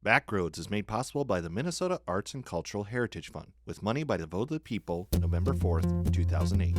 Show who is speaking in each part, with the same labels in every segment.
Speaker 1: Backroads is made possible by the Minnesota Arts and Cultural Heritage Fund, with money by the vote of the people, November 4th, 2008.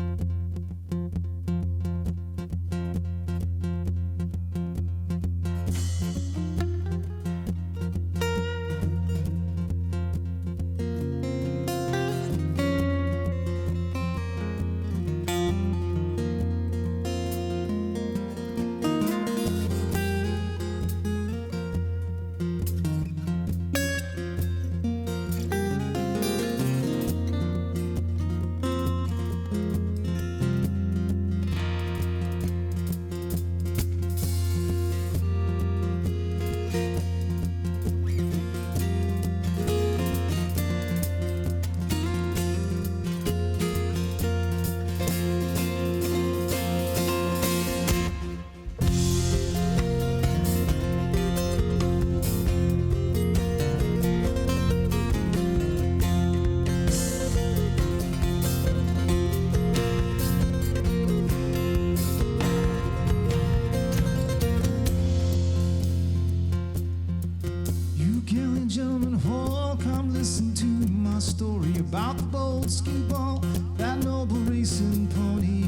Speaker 2: About the bold skewball, that noble racing pony.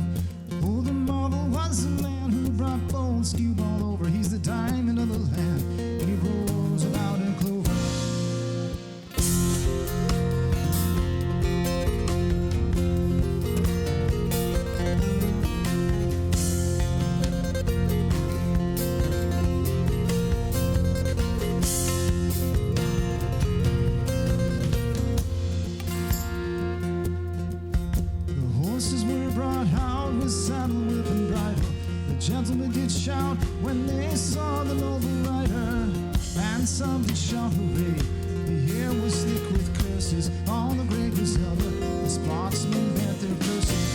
Speaker 2: Oh, the marvel was the man who brought bold skewball over. He's the diamond of the land, and he rolls about in clover. Gentlemen did shout when they saw the noble rider, and some did shout hooray. The air was thick with curses on the great Griselda. The sportsmen bent their curses.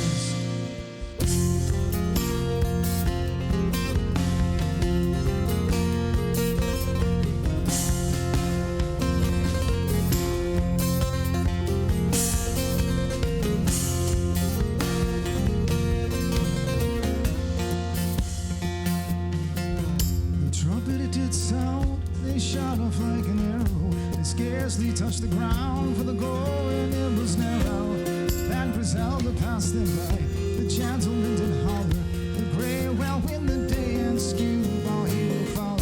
Speaker 2: Touched the ground for the goal, and it was narrow. That Griselda passed them by. The gentlemen did holler. The gray well win the day, and skewball he will follow.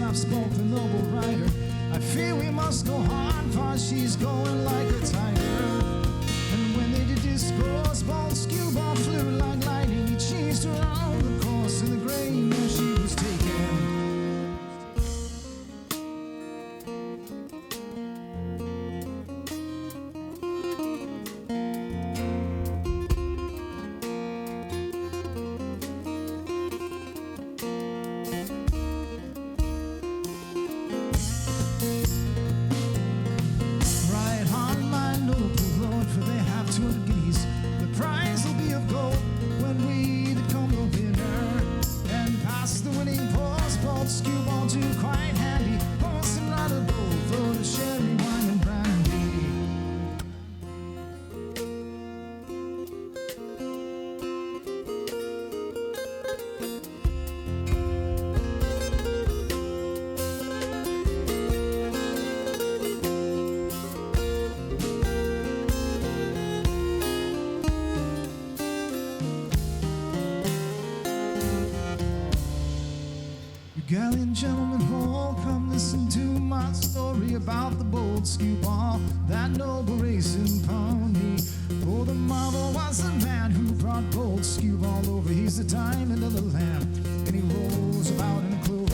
Speaker 2: I've spoke the noble rider. I fear we must go on, for she's going like a tiger. And when they did discourse, bold skewball flew like lightning. He chased her around the course in the grain where she was taken. Gallant gentlemen, all come listen to my story about the bold skewball, that noble racing pony. Oh, the marvel was the man who brought bold skewball over. He's the diamond of the land, and he rolls about in clover.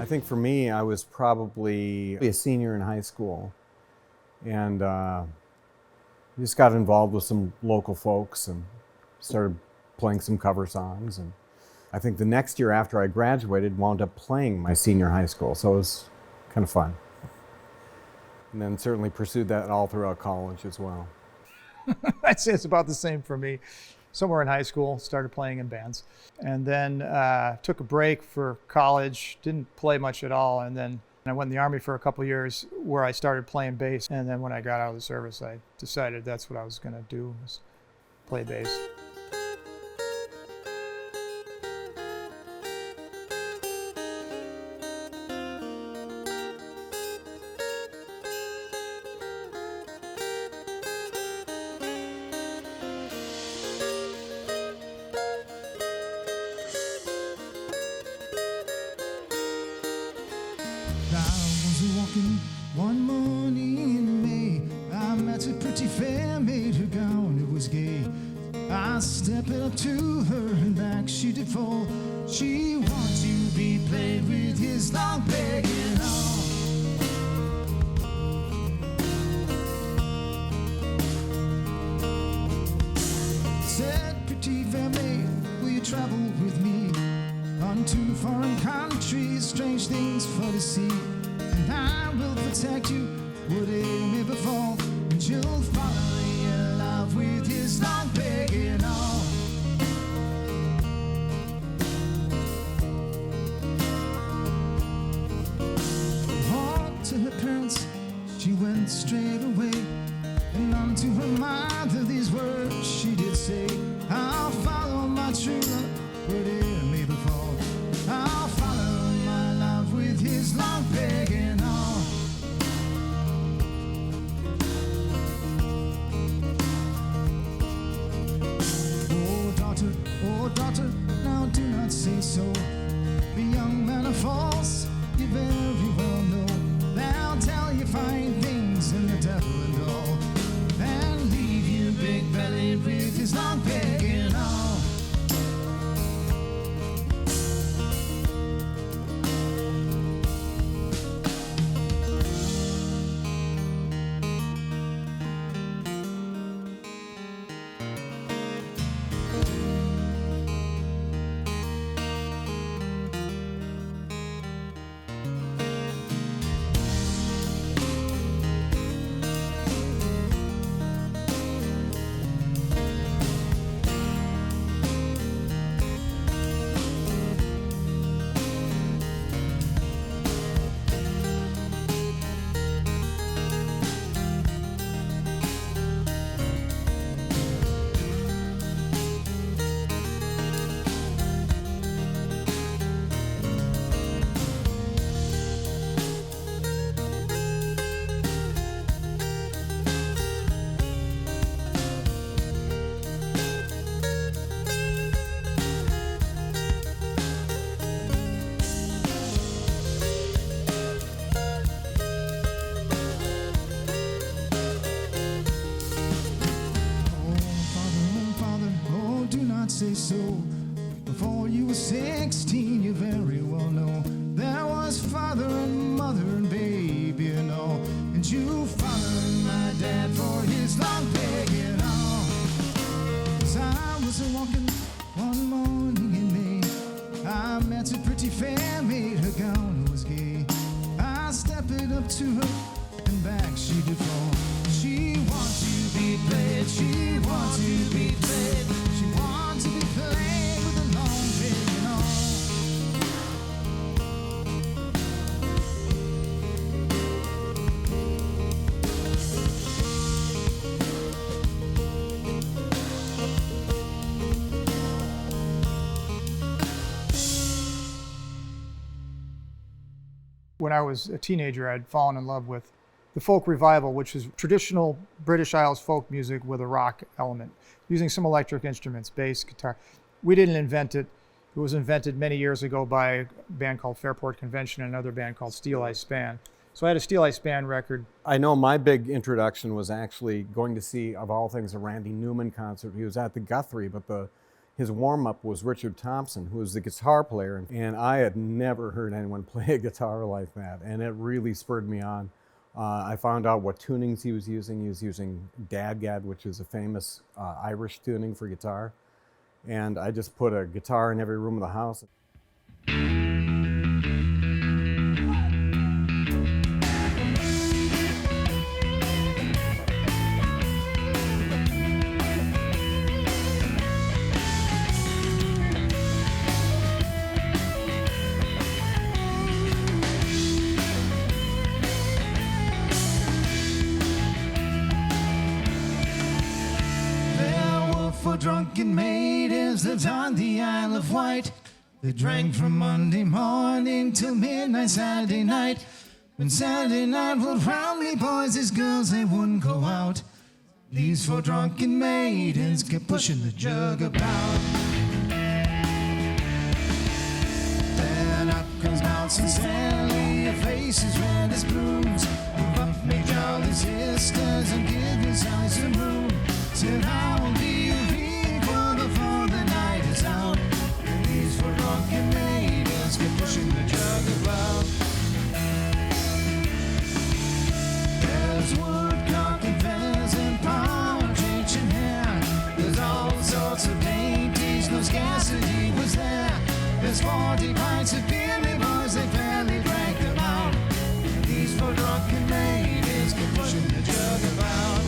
Speaker 3: I think for me, I was probably a senior in high school, and just got involved with some local folks and started playing some cover songs. And I think the next year after I graduated, wound up playing my senior high school, so it was kind of fun. And then certainly pursued that all throughout college as well.
Speaker 4: I'd say it's about the same for me. Somewhere in high school, started playing in bands, and then took a break for college, didn't play much at all, and then I went in the Army for a couple of years where I started playing bass, and then when I got out of the service, I decided that's what I was going to do, was play bass.
Speaker 2: One morning in May, I met a pretty fair maid, her gown it was gay. I stepped up to her and back she did fall. She wanted to be played with his long peg and all. Said, pretty fair maid, will you travel with me unto foreign countries, strange things for to see? And I will protect you, whatever may befall, and you'll follow your love with his long peg and all. Home to her parents, she went straight away, and unto her mother these words she did say: I'll follow my true love, whatever may befall. I'll follow my love with his long peg and all. Oh daughter, now do not say so. The young men are false, you very well know. They'll tell you fine things and the devil and all, and leave you big bellied with his long peg and all. Say so. Before you were 16, you very well know there was father and mother and baby and all, and you followed my dad for his long peg and all. As I was walking one morning in May, I met a pretty fair maid, her gown was gay. I stepped up to her and back she did fall. She wants to be played, she wants to be played, she wants to be played with a long peg and all.
Speaker 4: When I was a teenager, I'd fallen in love with the folk revival, which is traditional British Isles folk music with a rock element, using some electric instruments, bass, guitar. We didn't invent it. It was invented many years ago by a band called Fairport Convention and another band called Steel Ice Band. So I had a Steel Ice Band record.
Speaker 3: I know my big introduction was actually going to see, of all things, a Randy Newman concert. He was at the Guthrie, but the his warm-up was Richard Thompson, who was the guitar player, and I had never heard anyone play a guitar like that, and it really spurred me on. I found out what tunings he was using. He was using dadgad, which is a famous Irish tuning for guitar, and I just put a guitar in every room of the house.
Speaker 2: Drunken maidens lived on the Isle of Wight. They drank from Monday morning till midnight Saturday night. When Saturday night rolled round, me boys, these girls, they wouldn't go out. These 4 drunken maidens kept pushing the jug about. Then up comes Bouncing Sally, her face is red as brooms. Move up, me jolly sisters, and give me Sally some room. Said, how do you before the night is out? And these 4 drunken maidens keep pushing the jug about. There's woodcock and pheasant, partridge and hare. There's all sorts of dainties, no scarcity was there. There's 40 pints of beer, me boys, they fairly drank them out. And these 4 drunken maidens keep pushing the jug about.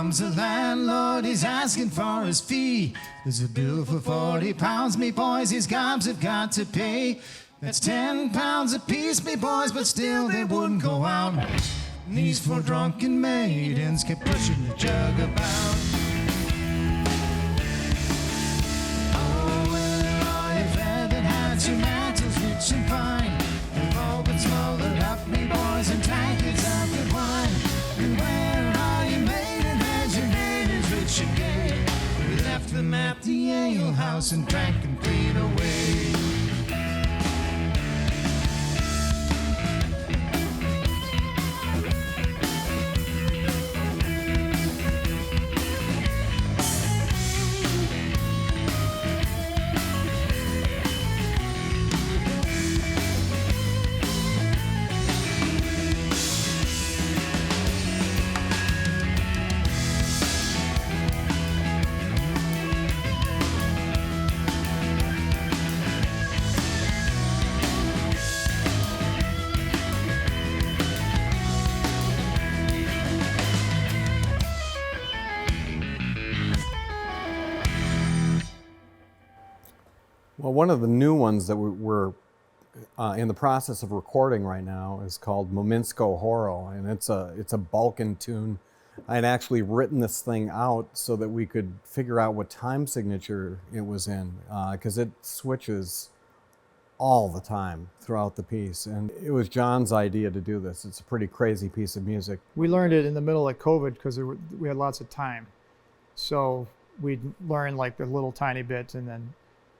Speaker 2: The landlord, he's asking for his fee. There's a bill for 40 pounds, me boys, these gobs have got to pay. That's 10 pounds a piece, me boys, but still they wouldn't go out. And these 4 drunken maidens kept pushing the jug about. Oh, where are you feathered hats, your mantles rich and fine? They've all been smothered up, me boys, and tankards of good wine. And where are you maiden heads, your maidens rich and gay? We left them at the ale house and drank and played away.
Speaker 3: Well, one of the new ones that we're in the process of recording right now is called Mominsko Horo, and it's a Balkan tune. I had actually written this thing out so that we could figure out what time signature it was in, because it switches all the time throughout the piece. And it was John's idea to do this. It's a pretty crazy piece of music.
Speaker 4: We learned it in the middle of COVID because we had lots of time. So we'd learn like a little tiny bit, and then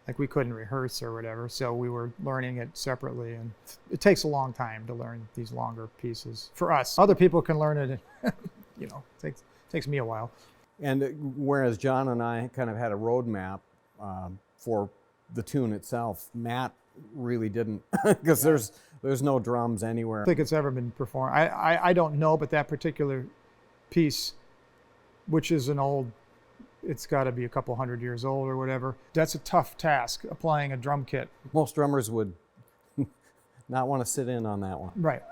Speaker 4: like we couldn't rehearse or whatever. So we were learning it separately, and it takes a long time to learn these longer pieces for us. Other people can learn it, you know, takes me a while.
Speaker 3: And whereas John and I kind of had a roadmap for the tune itself, Matt really didn't, because there's no drums anywhere.
Speaker 4: I think it's ever been performed. I don't know, but that particular piece, which is an old, it's got to be a couple hundred years old or whatever. That's a tough task, applying a drum kit.
Speaker 3: Most drummers would not want to sit in on that one.
Speaker 4: Right.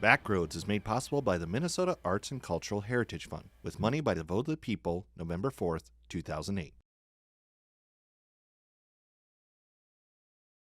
Speaker 1: Backroads is made possible by the Minnesota Arts and Cultural Heritage Fund with money by the vote of the people, November 4th, 2008.